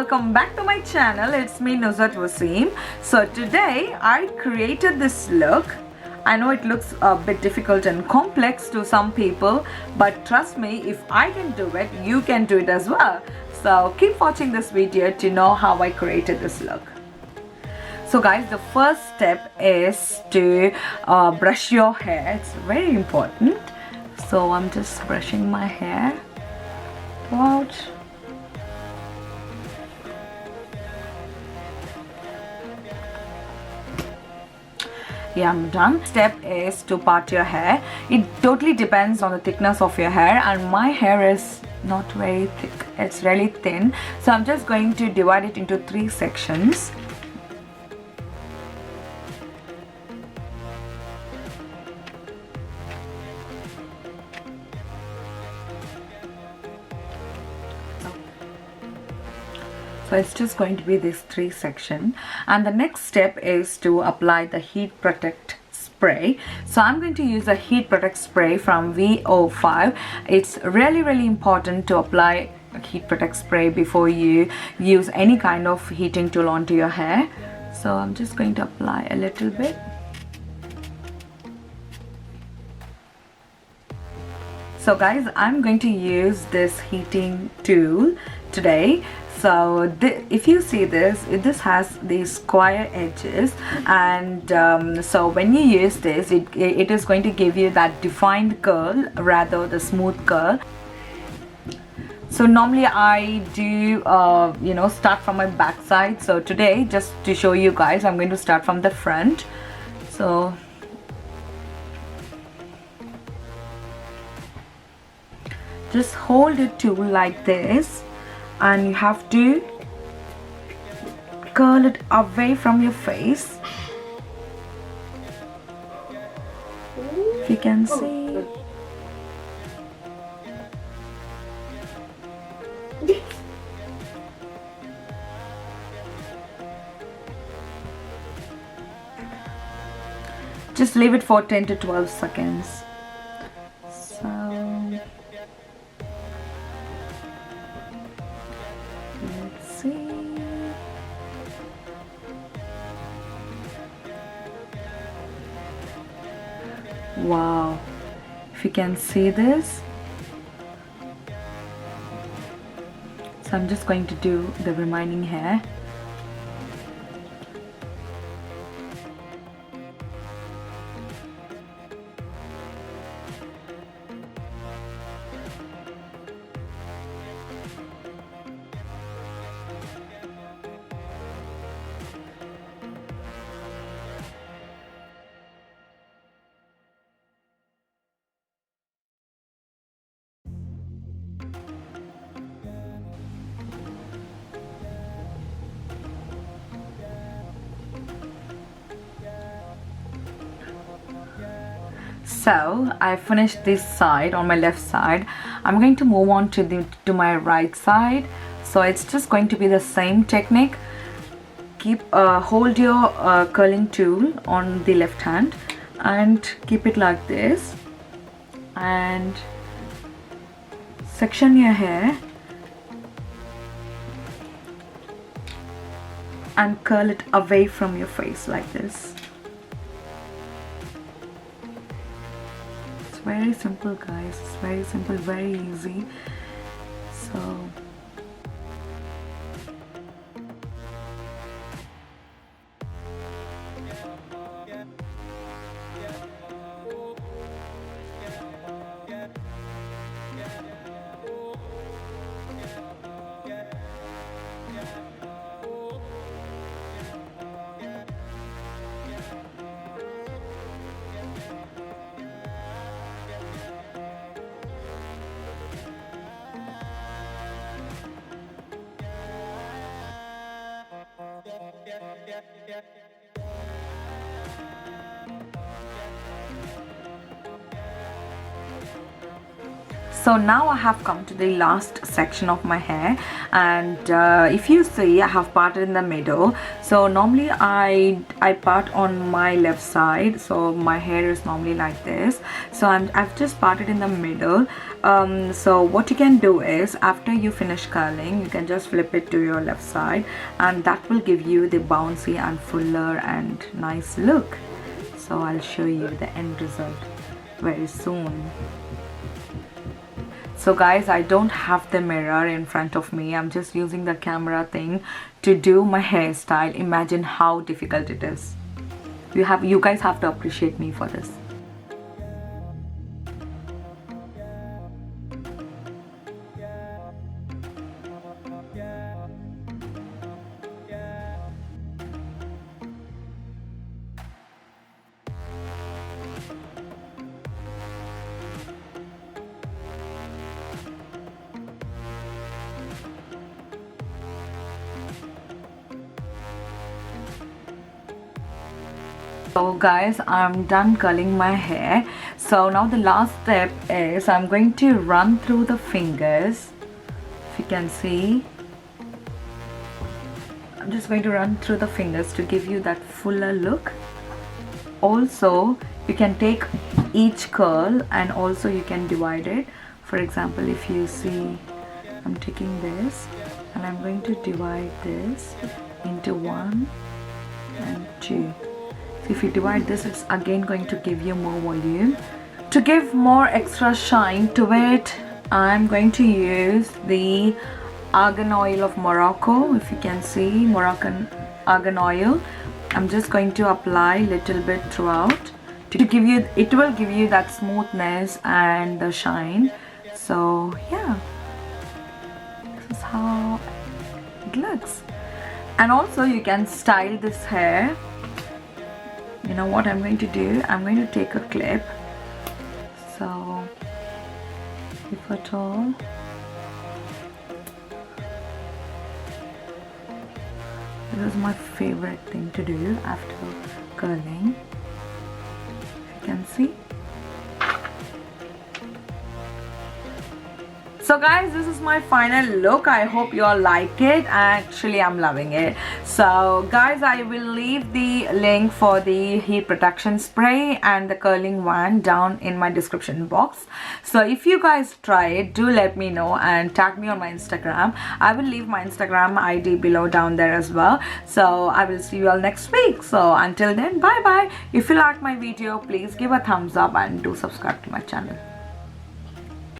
welcome back to my channel. It's me Nuzhat Wasim. So today I created this look. I know it looks a bit difficult and complex to some people, but trust me, if I can do it, you can do it as well. So keep watching this video to know how I created this look. So guys, the first step is to brush your hair. It's very important. So I'm just brushing my hair out. Yeah, I'm done. Step is to part your hair. It totally depends on the thickness of your hair, and my hair is not very thick, it's really thin, so I'm just going to divide it into 3 sections. So it's just going to be this 3 section, and the next step is to apply the heat protect spray. So I'm going to use a heat protect spray from VO5. It's really important to apply a heat protect spray before you use any kind of heating tool onto your hair. So I'm just going to apply a little bit. So guys, I'm going to use this heating tool today. So if you see this has these square edges, and so when you use this, it is going to give you that defined curl rather the smooth curl. So normally I do start from my back side. So today, just to show you guys, I'm going to start from the front. So just hold the tool like this, and you have to curl it away from your face. If you can see. Just leave it for 10 to 12 seconds. Wow, if you can see this. So I'm just going to do the remaining hair. So I finished this side on my left side. I'm going to move on to my right side. So it's just going to be the same technique. Hold your curling tool on the left hand and keep it like this, and section your hair and curl it away from your face like this. Very simple guys, it's very simple, very easy. So So now I have come to the last section of my hair, and if you see, I have parted in the middle. So normally I part on my left side, so my hair is normally like this. So I've just parted in the middle. So what you can do is, after you finish curling, you can just flip it to your left side, and that will give you the bouncy and fuller and nice look. So I'll show you the end result very soon. So guys, I don't have the mirror in front of me. I'm just using the camera thing to do my hairstyle. Imagine how difficult it is. You guys have to appreciate me for this. So guys, I'm done curling my hair. So now the last step is I'm going to run through the fingers. If you can see, I'm just going to run through the fingers to give you that fuller look. Also, you can take each curl and also you can divide it. For example, if you see, I'm taking this and I'm going to divide this into 1 and 2. If you divide this, it's again going to give you more volume. To give more extra shine to it, I'm going to use the argan oil of Morocco. If you can see, Moroccan argan oil. I'm just going to apply a little bit throughout to give you, it will give you that smoothness and the shine. So yeah, this is how it looks. And also you can style this hair. You know what I'm going to do? I'm going to take a clip. So, if at all, this is my favorite thing to do after curling. If you can see. So guys, this is my final look. I hope you all like it. Actually, I'm loving it. So guys, I will leave the link for the heat protection spray and the curling wand down in my description box. So if you guys try it, do let me know and tag me on my Instagram. I will leave my Instagram ID below down there as well. So I will see you all next week. So until then, bye bye. If you like my video, please give a thumbs up and do subscribe to my channel.